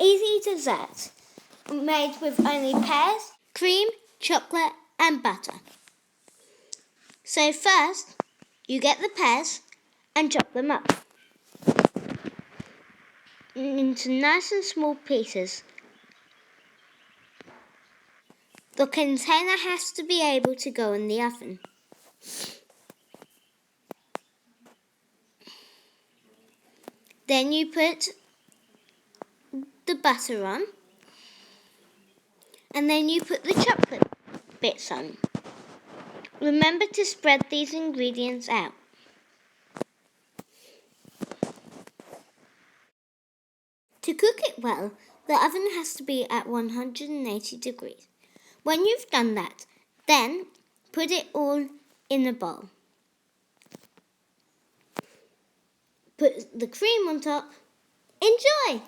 easy dessert made with only pears, cream, chocolate and butter. So first, you get the pears and chop them up into nice and small pieces. The container has to be able to go in the oven. Then you put the butter on, and then you put the chocolate bits on. Remember to spread these ingredients out. To cook it well, the oven has to be at 180 degrees. When you've done that, then put it all in a bowl. Put the cream on top. Enjoy!